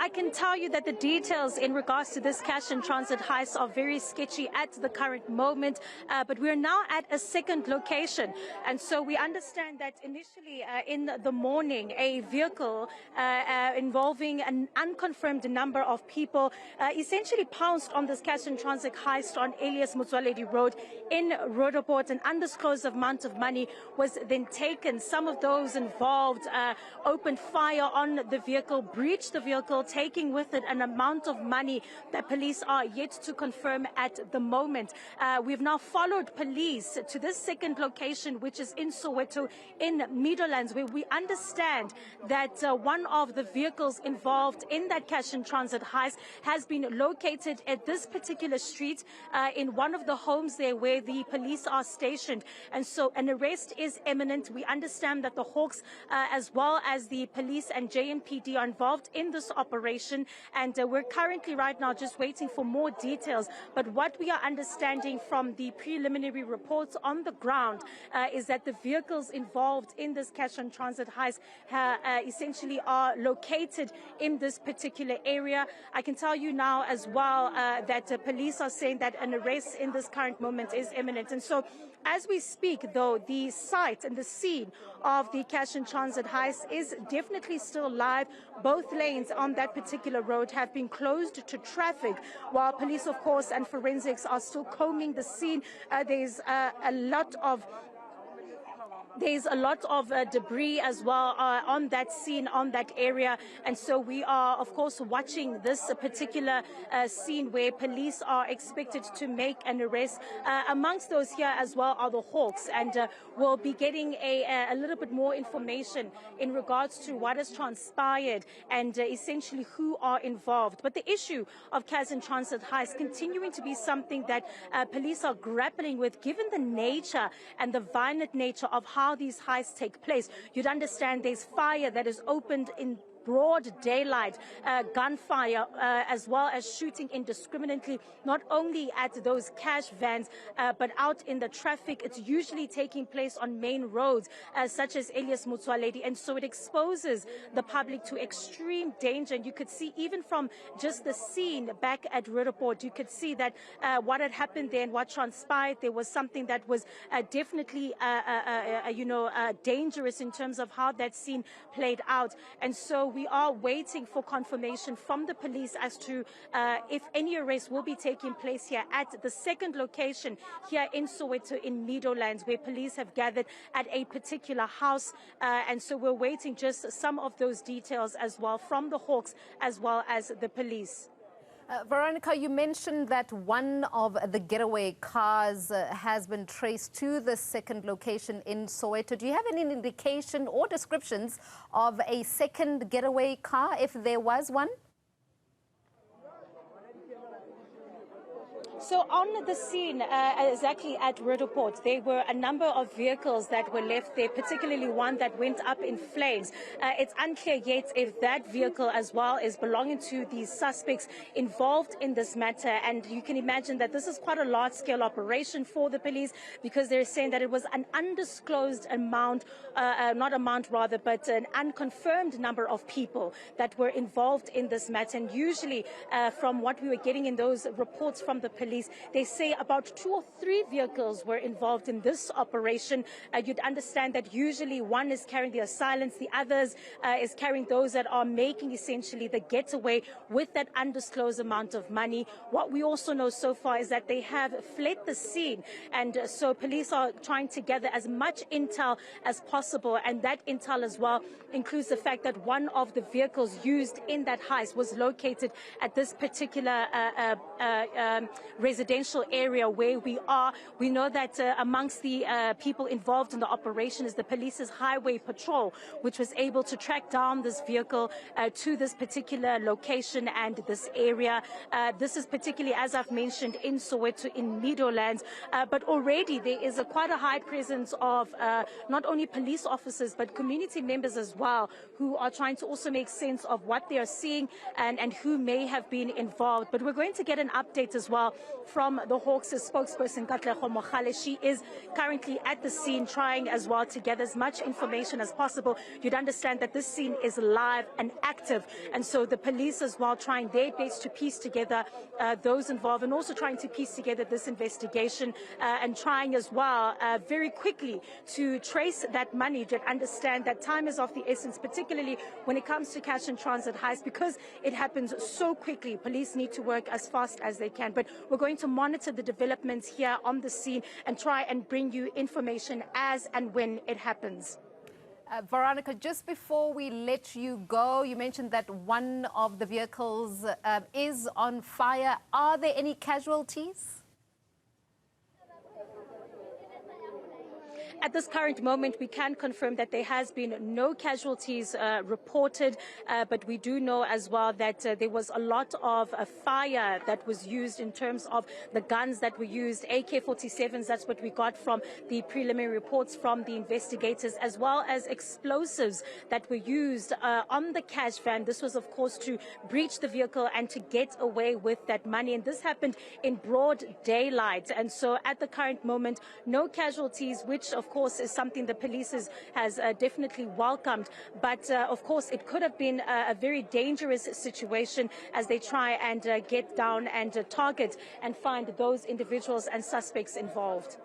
I can tell you that the details in regards to this cash and transit heist are very sketchy at the current moment, but we're now at a second location. And so we understand that initially in the morning, a vehicle involving an unconfirmed number of people essentially pounced on this cash and transit heist on Elias Motsoaledi Road in Roodepoort. An undisclosed amount of money was then taken. Some of those involved opened fire on the vehicle, breached the vehicle, taking with it an amount of money that police are yet to confirm at the moment. We've now followed police to this second location, which is in Soweto, in Meadowlands, where we understand that one of the vehicles involved in that cash and transit heist has been located at this particular street in one of the homes there where the police are stationed. And so an arrest is imminent. We understand that the Hawks, as well as the police and JMPD, are involved in this operation, and we're currently right now just waiting for more details. But what we are understanding from the preliminary reports on the ground is that the vehicles involved in this cash and transit heist essentially are located in this particular area. I can tell you now as well that police are saying that an arrest in this current moment is imminent. And so as we speak, though, the site and the scene of the cash and transit heist is definitely still live. Both lanes on that particular road have been closed to traffic, while police, of course, and forensics are still combing the scene. There's a lot of debris as well on that scene, on that area. And so we are, of course, watching this particular scene where police are expected to make an arrest. Amongst those here as well are the Hawks, and we'll be getting a little bit more information in regards to what has transpired and essentially who are involved. But the issue of cash and transit heist continuing to be something that police are grappling with, given the nature and the violent nature of how these heists take place. You'd understand there's fire that is opened in broad daylight, gunfire, as well as shooting indiscriminately, not only at those cash vans, but out in the traffic. It's usually taking place on main roads, such as Elias Motsoaledi, and so it exposes the public to extreme danger. And you could see, even from just the scene back at Roodepoort, you could see that what had happened there and what transpired there was something that was definitely, dangerous in terms of how that scene played out. And so we are waiting for confirmation from the police as to if any arrests will be taking place here at the second location here in Soweto, in Meadowlands, where police have gathered at a particular house. And so we're waiting just some of those details as well from the Hawks as well as the police. Veronica, you mentioned that one of the getaway cars has been traced to the second location in Soweto. Do you have any indication or descriptions of a second getaway car, if there was one? So on the scene, exactly at Roodepoort, there were a number of vehicles that were left there, particularly one that went up in flames. It's unclear yet if that vehicle as well is belonging to the suspects involved in this matter. And you can imagine that this is quite a large-scale operation for the police, because they're saying that it was an undisclosed amount, but an unconfirmed number of people that were involved in this matter. And usually, from what we were getting in those reports from the police, they say about 2 or 3 vehicles were involved in this operation. You'd understand that usually one is carrying the assailants, the others is carrying those that are making essentially the getaway with that undisclosed amount of money. What we also know so far is that they have fled the scene, and so police are trying to gather as much intel as possible, and that intel as well includes the fact that one of the vehicles used in that heist was located at this particular residential area where we are. We know that amongst the people involved in the operation is the police's highway patrol, which was able to track down this vehicle to this particular location and this area. This is particularly, as I've mentioned, in Soweto, in Meadowlands, but already there is quite a high presence of not only police officers but community members as well, who are trying to also make sense of what they are seeing and who may have been involved. But we're going to get an update as well from the Hawks' spokesperson, Katlego Mogale. She is currently at the scene trying as well to gather as much information as possible. You'd understand that this scene is live and active, and so the police as well trying their best to piece together those involved, and also trying to piece together this investigation and trying as well very quickly to trace that money. To understand that time is of the essence, particularly when it comes to cash and transit heists, because it happens so quickly. Police need to work as fast as they can. But we're going to monitor the developments here on the scene and try and bring you information as and when it happens. Veronica, just before we let you go, you mentioned that one of the vehicles is on fire. Are there any casualties? At this current moment, we can confirm that there has been no casualties reported, but we do know as well that there was a lot of fire that was used in terms of the guns that were used, AK-47s. That's what we got from the preliminary reports from the investigators, as well as explosives that were used on the cash van. This was, of course, to breach the vehicle and to get away with that money. And this happened in broad daylight. And so at the current moment, no casualties, which, of course, is something the police has definitely welcomed. But, of course, it could have been a very dangerous situation as they try and get down and target and find those individuals and suspects involved.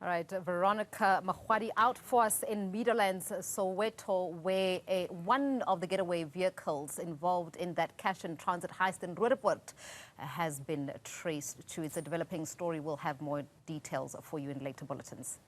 All right, Veronica Mahwadi out for us in Meadowlands, Soweto, where one of the getaway vehicles involved in that cash and transit heist in Roodepoort has been traced to. It's a developing story. We'll have more details for you in later bulletins.